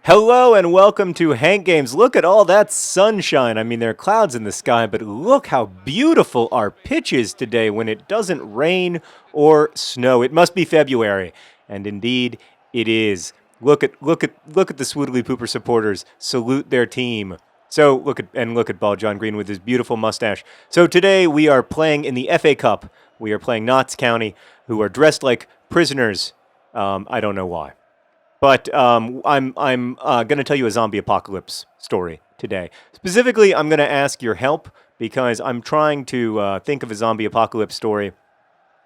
Hello and welcome to Hank Games. Look at all that sunshine. I mean, there are clouds in the sky, but look how beautiful our pitch is today when it doesn't rain or snow. It must be February, and indeed it is. Look at the Swoodilypooper supporters salute their team. So look at Ball John Green with his beautiful mustache. So today we are playing in the FA Cup. We are playing Notts County, who are dressed like prisoners. I don't know why. But I'm going to tell you a zombie apocalypse story today. Specifically, I'm going to ask your help because I'm trying to think of a zombie apocalypse story,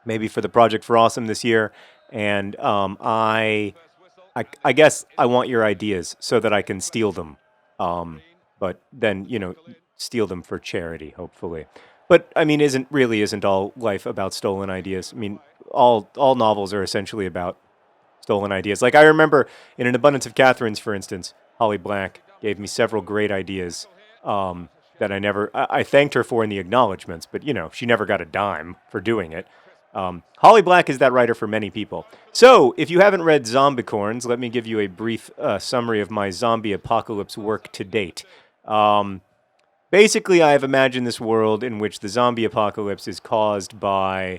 maybe for the Project for Awesome this year. And I guess I want your ideas so that I can steal them. But then, steal them for charity, hopefully. But I mean, isn't all life about stolen ideas? I mean, all novels are essentially about stolen ideas. Like I remember in An Abundance of Catherines, for instance, Holly Black gave me several great ideas that I thanked her for in the acknowledgments, but she never got a dime for doing it. Holly Black is that writer for many people. So if you haven't read Zombicorns, let me give you a brief summary of my zombie apocalypse work to date. Basically, I have imagined this world in which the zombie apocalypse is caused by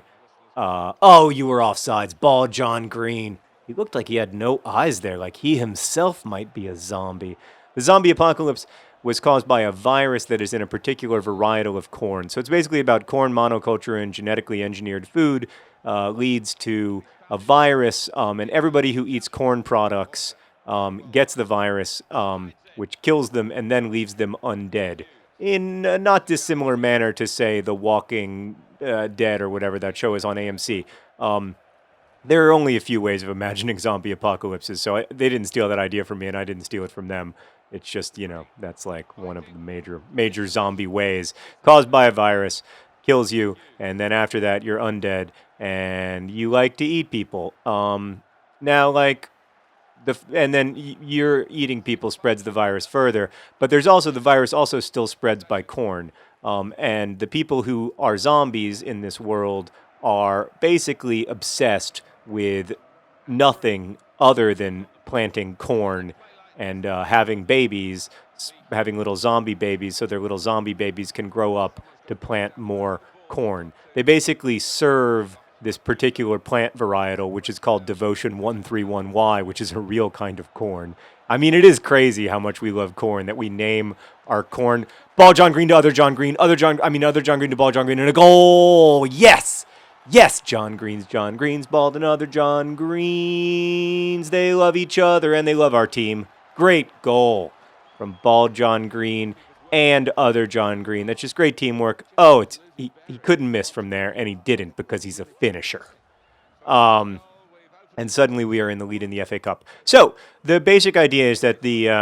you were offsides, Ball John Green. He looked like he had no eyes there, like he himself might be a zombie. The zombie apocalypse was caused by a virus that is in a particular varietal of corn. So it's basically about corn monoculture and genetically engineered food leads to a virus, and everybody who eats corn products gets the virus, which kills them and then leaves them undead. In a not dissimilar manner to, say, The Walking Dead or whatever that show is on AMC. There are only a few ways of imagining zombie apocalypses, so they didn't steal that idea from me, and I didn't steal it from them. It's just, that's like one of the major zombie ways. Caused by a virus, kills you, and then after that, you're undead, and you like to eat people. And then you're eating people spreads the virus further, but there's also, the virus also still spreads by corn. And the people who are zombies in this world are basically obsessed with nothing other than planting corn and having babies, having little zombie babies, so their little zombie babies can grow up to plant more corn. They basically serve this particular plant varietal, which is called Devotion 131Y, which is a real kind of corn. I mean, it is crazy how much we love corn that we name our corn Ball John Green to other John Green, other John Green to Ball John Green, and a goal! Yes! Yes, John Green's bald and other John Greens. They love each other and they love our team. Great goal from Bald John Green and other John Green. That's just great teamwork. Oh, he couldn't miss from there, and he didn't because he's a finisher. And suddenly we are in the lead in the FA Cup. So the basic idea is that the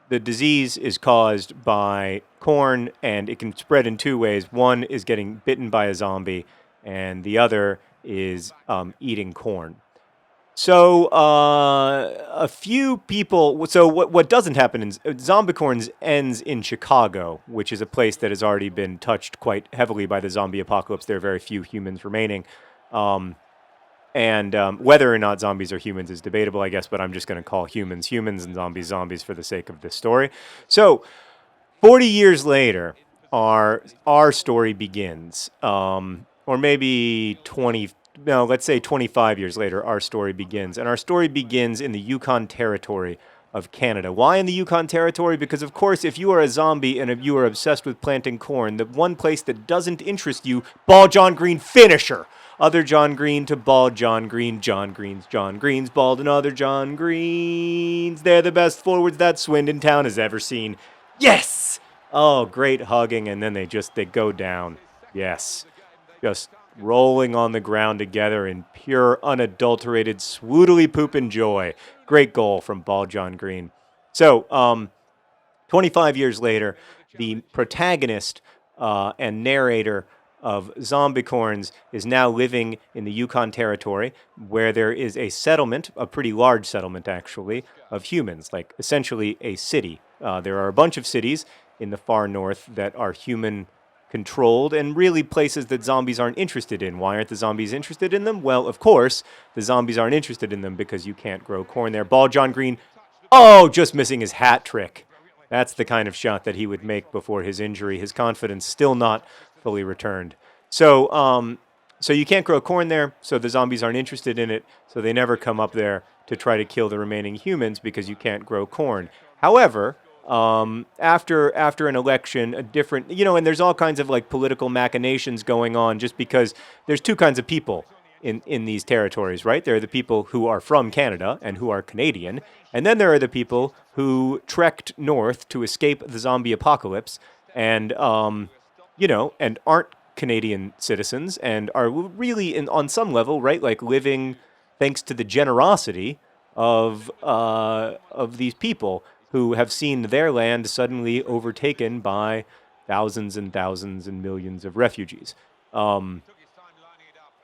disease is caused by corn, and it can spread in two ways. One is getting bitten by a zombie, and the other is eating corn. So a few people... So what doesn't happen is Zombicorns ends in Chicago, which is a place that has already been touched quite heavily by the zombie apocalypse. There are very few humans remaining. And whether or not zombies are humans is debatable, I guess, but I'm just going to call humans and zombies for the sake of this story. So 40 years later, our story begins. Or maybe let's say 25 years later, our story begins. And our story begins in the Yukon Territory of Canada. Why in the Yukon Territory? Because, of course, if you are a zombie and if you are obsessed with planting corn, the one place that doesn't interest you, Ball John Green finisher. Other John Green to Bald John Green, John Green's bald and other John Greens. They're the best forwards that Swindon town has ever seen. Yes! Oh, great hugging, and then they go down. Yes. Just rolling on the ground together in pure, unadulterated, swoodily-poopin' joy. Great goal from Bald John Green. So, 25 years later, the protagonist and narrator of Zombicorns is now living in the Yukon Territory, where there is a settlement, a pretty large settlement actually, of humans, like essentially a city. There are a bunch of cities in the far north that are human-controlled and really places that zombies aren't interested in. Why aren't the zombies interested in them? Well, of course, the zombies aren't interested in them because you can't grow corn there. Ball John Green Oh, just missing his hat trick. That's the kind of shot that he would make before his injury. His confidence still not fully returned. So you can't grow corn there, so the zombies aren't interested in it, so they never come up there to try to kill the remaining humans because you can't grow corn. However, after an election, a different, and there's all kinds of like political machinations going on just because there's two kinds of people in these territories, right? There are the people who are from Canada and who are Canadian, and then there are the people who trekked north to escape the zombie apocalypse and, and aren't Canadian citizens and are really, on some level, right, like living thanks to the generosity of these people who have seen their land suddenly overtaken by thousands and thousands and millions of refugees.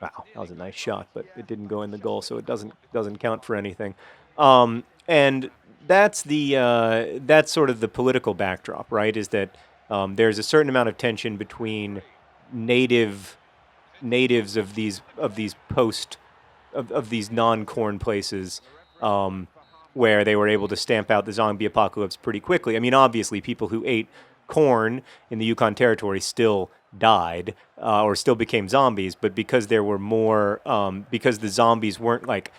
Wow, that was a nice shot, but it didn't go in the goal, so it doesn't count for anything. And that's sort of the political backdrop, right? Is that there's a certain amount of tension between natives of these non-corn places, where they were able to stamp out the zombie apocalypse pretty quickly. I mean, obviously, people who ate corn in the Yukon Territory still died or still became zombies, but because there were more, because the zombies weren't like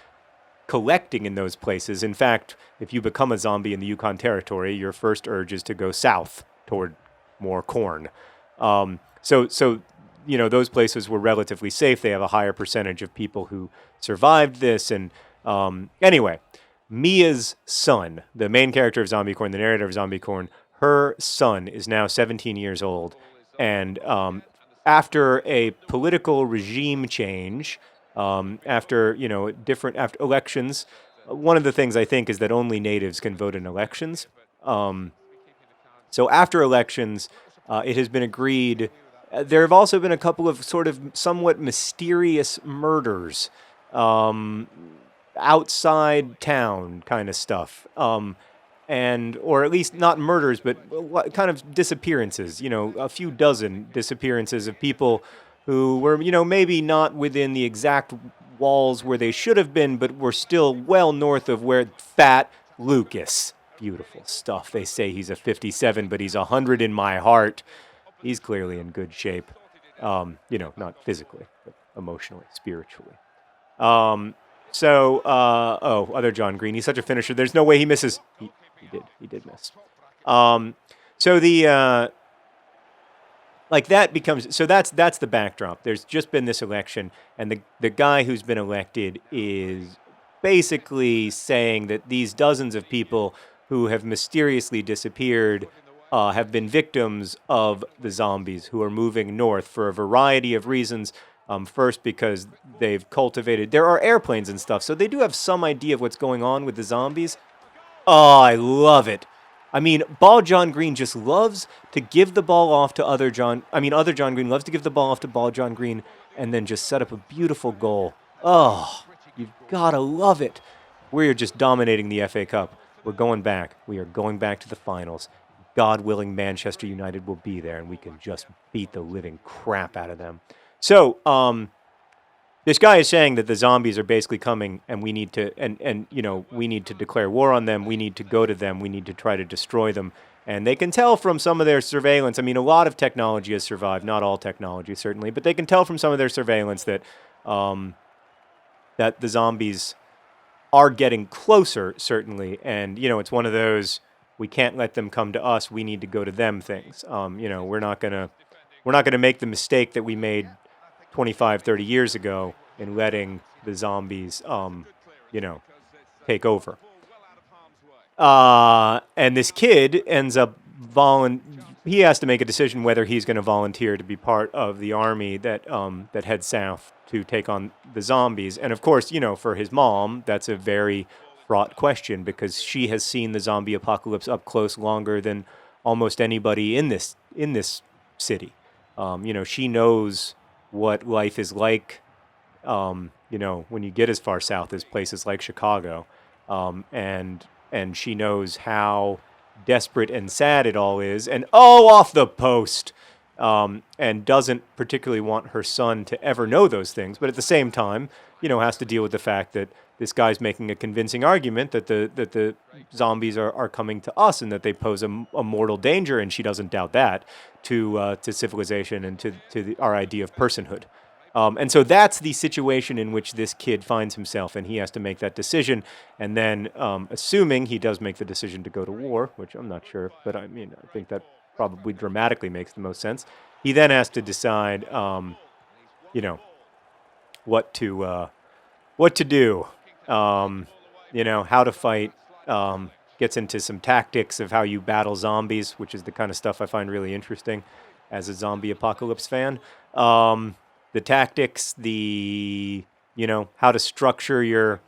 collecting in those places. In fact, if you become a zombie in the Yukon Territory, your first urge is to go south toward more corn. So those places were relatively safe. They have a higher percentage of people who survived this. And anyway, Mia's son, the main character of Zombie Corn, the narrator of Zombie Corn, her son is now 17 years old. And after a political regime change, after elections, one of the things I think is that only natives can vote in elections. So after elections, it has been agreed. There have also been a couple of sort of somewhat mysterious murders outside town kind of stuff. Or at least not murders, but kind of disappearances, a few dozen disappearances of people who were, maybe not within the exact walls where they should have been, but were still well north of where Fat Lucas. Beautiful stuff. They say he's a 57, but he's 100 in my heart. He's clearly in good shape. Not physically, but emotionally, spiritually. Other John Green. He's such a finisher. There's no way he misses. He did miss. That's the backdrop. There's just been this election, and the guy who's been elected is basically saying that these dozens of people who have mysteriously disappeared have been victims of the zombies who are moving north for a variety of reasons. First, because they've cultivated. There are airplanes and stuff, so they do have some idea of what's going on with the zombies. Oh, I love it. I mean, Ball John Green just loves to give the ball off to other John Green loves to give the ball off to Ball John Green and then just set up a beautiful goal. Oh, you've got to love it. We're just dominating the FA Cup. We're going back. We are going back to the finals. God willing, Manchester United will be there, and we can just beat the living crap out of them. So, this guy is saying that the zombies are basically coming, and we need to, we need to declare war on them. We need to go to them. We need to try to destroy them. And they can tell from some of their surveillance. I mean, a lot of technology has survived, not all technology certainly, but they can tell from some of their surveillance that that the zombies are getting closer, certainly. And it's one of those, we can't let them come to us. We need to go to them things. We're not gonna make the mistake that we made 25, 30 years ago in letting the zombies, take over. And this kid ends up he has to make a decision whether he's going to volunteer to be part of the army that heads south to take on the zombies. And of course, for his mom, that's a very fraught question because she has seen the zombie apocalypse up close longer than almost anybody in this city. She knows what life is like, when you get as far south as places like Chicago, and she knows how desperate and sad it all is, and off the post, and doesn't particularly want her son to ever know those things, but at the same time, has to deal with the fact that this guy's making a convincing argument that the zombies are coming to us and that they pose a mortal danger, and she doesn't doubt that to civilization and to our idea of personhood. And so that's the situation in which this kid finds himself, and he has to make that decision. And then, assuming he does make the decision to go to war, which I'm not sure, but I mean, I think that probably dramatically makes the most sense. He then has to decide, what to do, how to fight. Gets into some tactics of how you battle zombies, which is the kind of stuff I find really interesting as a zombie apocalypse fan. The tactics, how to structure your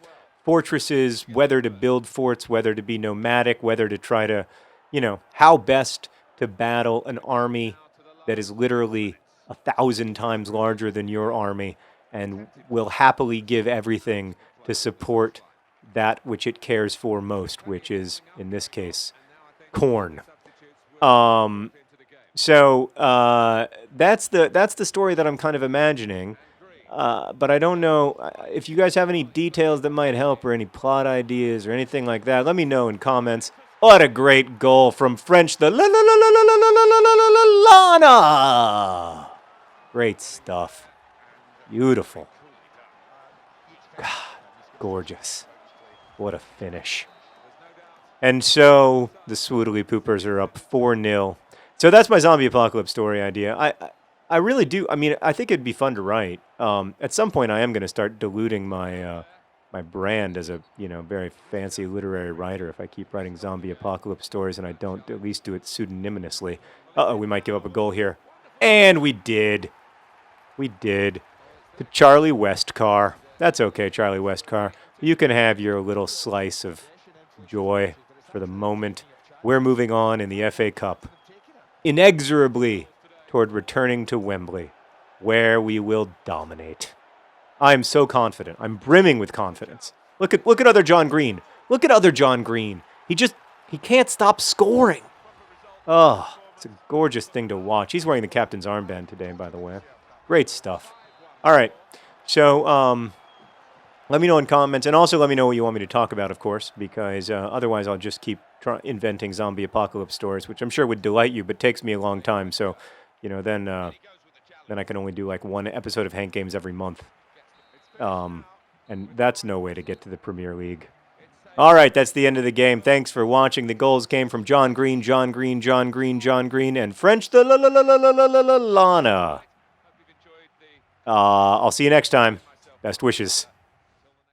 fortresses, whether to build forts, whether to be nomadic, whether to try to, how best to battle an army that is literally 1,000 times larger than your army and will happily give everything to support that which it cares for most, which is, in this case, corn. So that's the story that I'm kind of imagining, but I don't know if you guys have any details that might help or any plot ideas or anything like that. Let me know in comments. What a great goal from French the Lana! Great stuff. Beautiful. God, gorgeous. What a finish. And so the Swoodilypoopers are up 4-0. So that's my zombie apocalypse story idea. I really do. I mean, I think it'd be fun to write. At some point, I am going to start diluting my my brand as a very fancy literary writer. If I keep writing zombie apocalypse stories and I don't at least do it pseudonymously. We might give up a goal here, and we did. We did. To Charlie Westcar. That's okay, Charlie Westcar. You can have your little slice of joy for the moment. We're moving on in the FA Cup, inexorably toward returning to Wembley, where we will dominate. I'm so confident. I'm brimming with confidence. Look at other John Green. Look at other John Green. He can't stop scoring. Oh, it's a gorgeous thing to watch. He's wearing the captain's armband today, by the way. Great stuff. All right. So, let me know in comments, and also let me know what you want me to talk about, of course, because otherwise I'll just keep inventing zombie apocalypse stories, which I'm sure would delight you, but takes me a long time. So, then I can only do like one episode of Hank Games every month, and that's no way to get to the Premier League. All right, that's the end of the game. Thanks for watching. The goals came from John Green, John Green, John Green, John Green, and French the Lana. I'll see you next time. Best wishes.